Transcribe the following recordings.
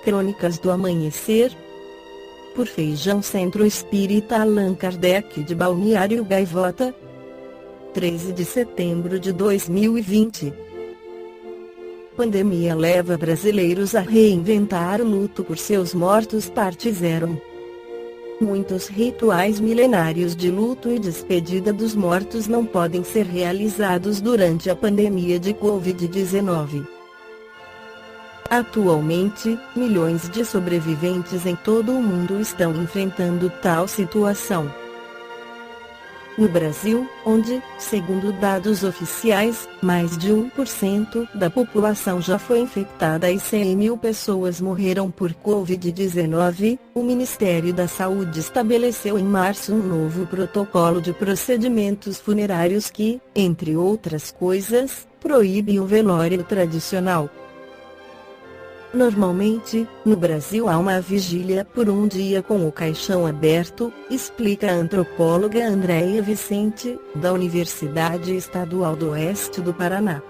Crônicas do Amanhecer, por Feijão Centro Espírita Allan Kardec de Balneário Gaivota, 13 de setembro de 2020. Pandemia leva brasileiros a reinventar o luto por seus mortos. Parte 0. Muitos rituais milenários de luto e despedida dos mortos não podem ser realizados durante a pandemia de Covid-19. Atualmente, milhões de sobreviventes em todo o mundo estão enfrentando tal situação. No Brasil, onde, segundo dados oficiais, mais de 1% da população já foi infectada e 100 mil pessoas morreram por Covid-19, o Ministério da Saúde estabeleceu em março um novo protocolo de procedimentos funerários que, entre outras coisas, proíbe o velório tradicional. Normalmente, no Brasil há uma vigília por um dia com o caixão aberto, explica a antropóloga Andréia Vicente, da Universidade Estadual do Oeste do Paraná.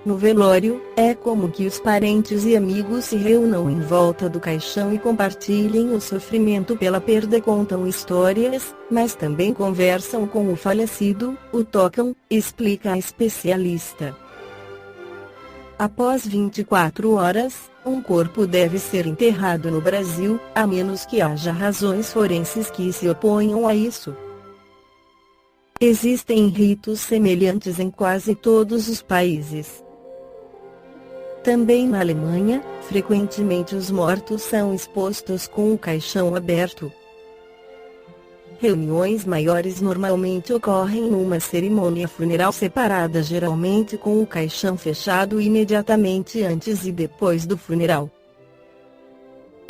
No velório, é como que os parentes e amigos se reúnam em volta do caixão e compartilhem o sofrimento pela perda, contam histórias, mas também conversam com o falecido, o tocam, explica a especialista. Após 24 horas, um corpo deve ser enterrado no Brasil, a menos que haja razões forenses que se oponham a isso. Existem ritos semelhantes em quase todos os países. Também na Alemanha, frequentemente os mortos são expostos com o caixão aberto. Reuniões maiores normalmente ocorrem numa cerimônia funeral separada, geralmente com o caixão fechado imediatamente antes e depois do funeral.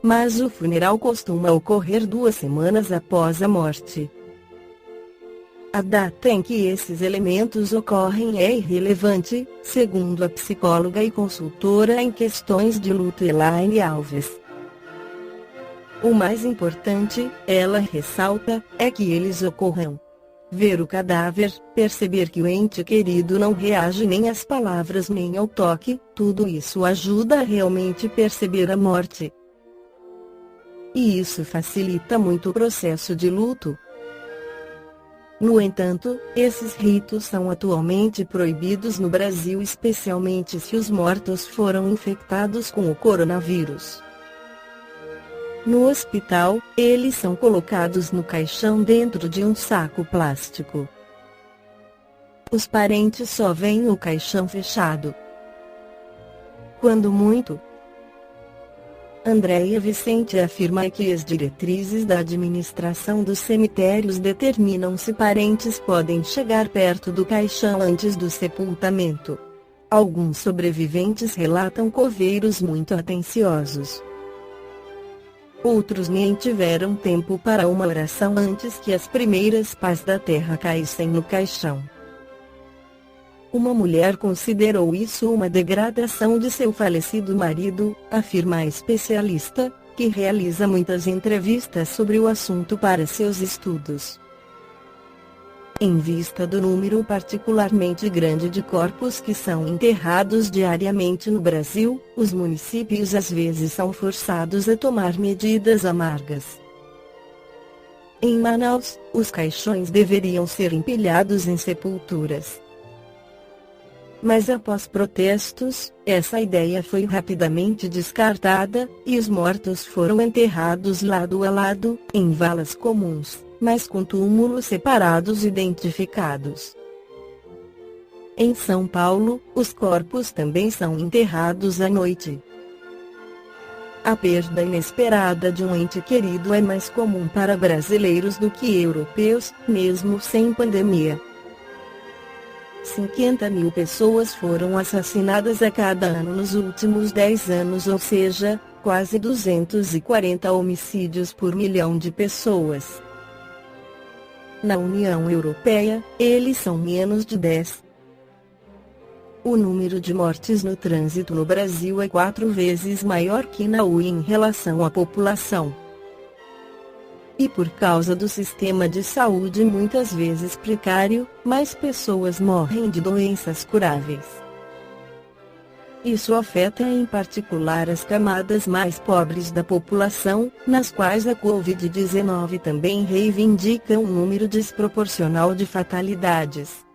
Mas o funeral costuma ocorrer 2 semanas após a morte. A data em que esses elementos ocorrem é irrelevante, segundo a psicóloga e consultora em questões de luto Elaine Alves. O mais importante, ela ressalta, é que eles ocorram. Ver o cadáver, perceber que o ente querido não reage nem às palavras nem ao toque, tudo isso ajuda a realmente perceber a morte. E isso facilita muito o processo de luto. No entanto, esses ritos são atualmente proibidos no Brasil, especialmente se os mortos foram infectados com o coronavírus. No hospital, eles são colocados no caixão dentro de um saco plástico. Os parentes só veem o caixão fechado. Quando muito. Andréia Vicente afirma que as diretrizes da administração dos cemitérios determinam se parentes podem chegar perto do caixão antes do sepultamento. Alguns sobreviventes relatam coveiros muito atenciosos. Outros nem tiveram tempo para uma oração antes que as primeiras pás da terra caíssem no caixão. Uma mulher considerou isso uma degradação de seu falecido marido, afirma a especialista, que realiza muitas entrevistas sobre o assunto para seus estudos. Em vista do número particularmente grande de corpos que são enterrados diariamente no Brasil, os municípios às vezes são forçados a tomar medidas amargas. Em Manaus, os caixões deveriam ser empilhados em sepulturas. Mas após protestos, essa ideia foi rapidamente descartada, e os mortos foram enterrados lado a lado, em valas comuns, mas com túmulos separados identificados. Em São Paulo, os corpos também são enterrados à noite. A perda inesperada de um ente querido é mais comum para brasileiros do que europeus, mesmo sem pandemia. 50 mil pessoas foram assassinadas a cada ano nos últimos 10 anos, ou seja, quase 240 homicídios por milhão de pessoas. Na União Europeia, eles são menos de 10. O número de mortes no trânsito no Brasil é 4 vezes maior que na UE em relação à população. E por causa do sistema de saúde muitas vezes precário, mais pessoas morrem de doenças curáveis. Isso afeta em particular as camadas mais pobres da população, nas quais a Covid-19 também reivindica um número desproporcional de fatalidades.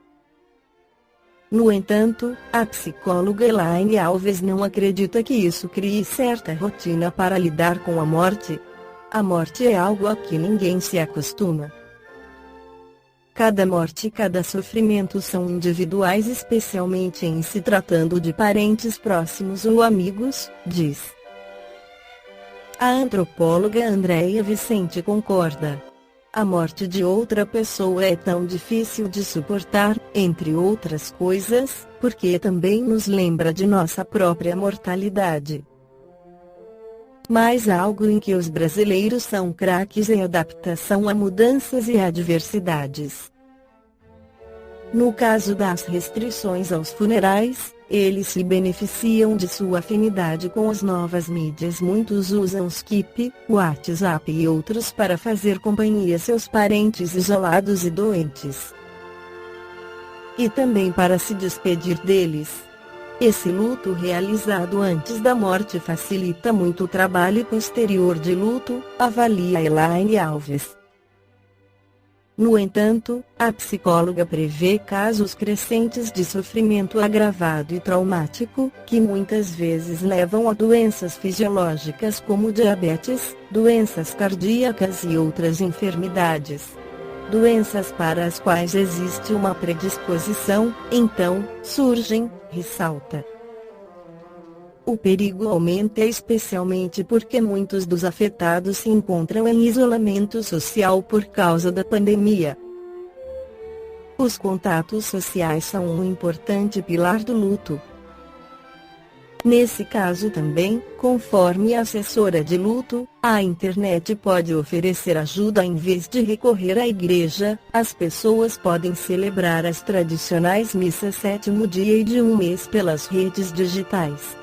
No entanto, a psicóloga Elaine Alves não acredita que isso crie certa rotina para lidar com a morte. A morte é algo a que ninguém se acostuma. Cada morte e cada sofrimento são individuais, especialmente em se tratando de parentes próximos ou amigos, diz. A antropóloga Andréia Vicente concorda. A morte de outra pessoa é tão difícil de suportar, entre outras coisas, porque também nos lembra de nossa própria mortalidade. Mas algo em que os brasileiros são craques é adaptação a mudanças e adversidades. No caso das restrições aos funerais, eles se beneficiam de sua afinidade com as novas mídias. Muitos usam Skype, WhatsApp e outros para fazer companhia a seus parentes isolados e doentes. E também para se despedir deles. Esse luto realizado antes da morte facilita muito o trabalho posterior de luto, avalia Elaine Alves. No entanto, a psicóloga prevê casos crescentes de sofrimento agravado e traumático, que muitas vezes levam a doenças fisiológicas como diabetes, doenças cardíacas e outras enfermidades. Doenças para as quais existe uma predisposição, então, surgem, ressalta. O perigo aumenta especialmente porque muitos dos afetados se encontram em isolamento social por causa da pandemia. Os contatos sociais são um importante pilar do luto. Nesse caso também, conforme a assessora de luto, a internet pode oferecer ajuda em vez de recorrer à igreja. As pessoas podem celebrar as tradicionais missas sétimo dia e de um mês pelas redes digitais.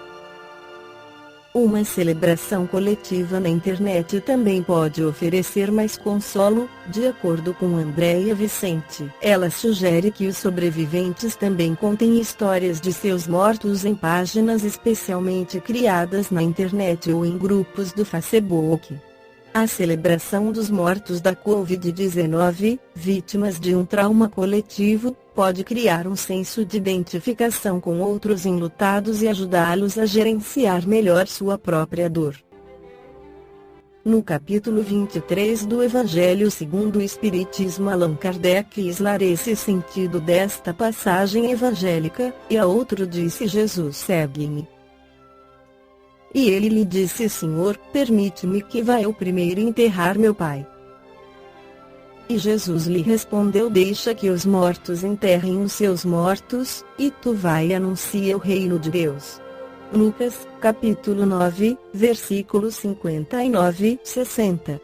Uma celebração coletiva na internet também pode oferecer mais consolo, de acordo com Andréia Vicente. Ela sugere que os sobreviventes também contem histórias de seus mortos em páginas especialmente criadas na internet ou em grupos do Facebook. A celebração dos mortos da Covid-19, vítimas de um trauma coletivo, pode criar um senso de identificação com outros enlutados e ajudá-los a gerenciar melhor sua própria dor. No capítulo 23 do Evangelho segundo o Espiritismo, Allan Kardec esclarece o sentido desta passagem evangélica, e a outro disse Jesus: segue-me. E ele lhe disse: Senhor, permite-me que vá eu primeiro enterrar meu pai. E Jesus lhe respondeu: deixa que os mortos enterrem os seus mortos, e tu vai e anuncia o reino de Deus. Lucas, capítulo 9, versículos 59 e 60.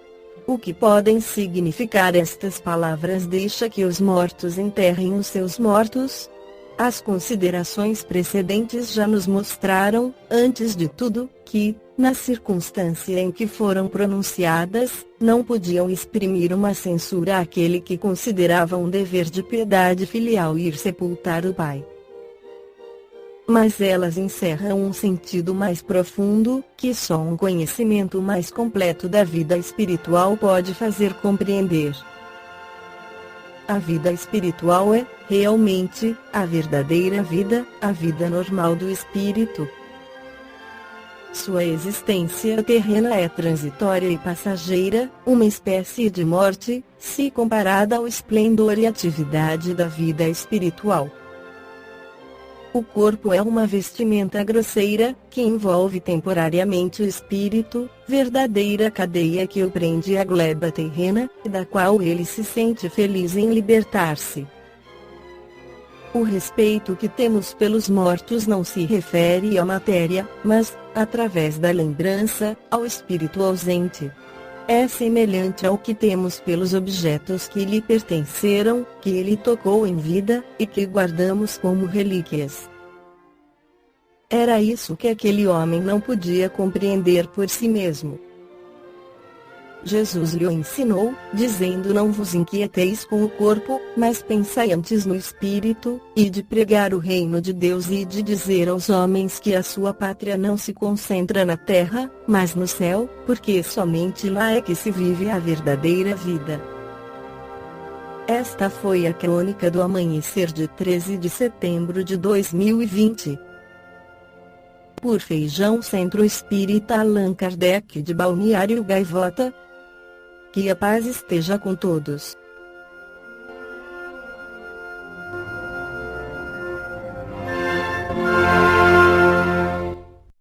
O que podem significar estas palavras: deixa que os mortos enterrem os seus mortos? As considerações precedentes já nos mostraram, antes de tudo, que, na circunstância em que foram pronunciadas, não podiam exprimir uma censura àquele que considerava um dever de piedade filial ir sepultar o pai. Mas elas encerram um sentido mais profundo, que só um conhecimento mais completo da vida espiritual pode fazer compreender. A vida espiritual é, realmente, a verdadeira vida, a vida normal do espírito. Sua existência terrena é transitória e passageira, uma espécie de morte, se comparada ao esplendor e atividade da vida espiritual. O corpo é uma vestimenta grosseira, que envolve temporariamente o espírito, verdadeira cadeia que o prende à gleba terrena, da qual ele se sente feliz em libertar-se. O respeito que temos pelos mortos não se refere à matéria, mas, através da lembrança, ao espírito ausente. É semelhante ao que temos pelos objetos que lhe pertenceram, que ele tocou em vida, e que guardamos como relíquias. Era isso que aquele homem não podia compreender por si mesmo. Jesus lhe ensinou, dizendo: não vos inquieteis com o corpo, mas pensai antes no espírito, e de pregar o reino de Deus e de dizer aos homens que a sua pátria não se concentra na terra, mas no céu, porque somente lá é que se vive a verdadeira vida. Esta foi a crônica do amanhecer de 13 de setembro de 2020. Por Feijão Centro Espírita Allan Kardec de Balneário Gaivota. Que a paz esteja com todos.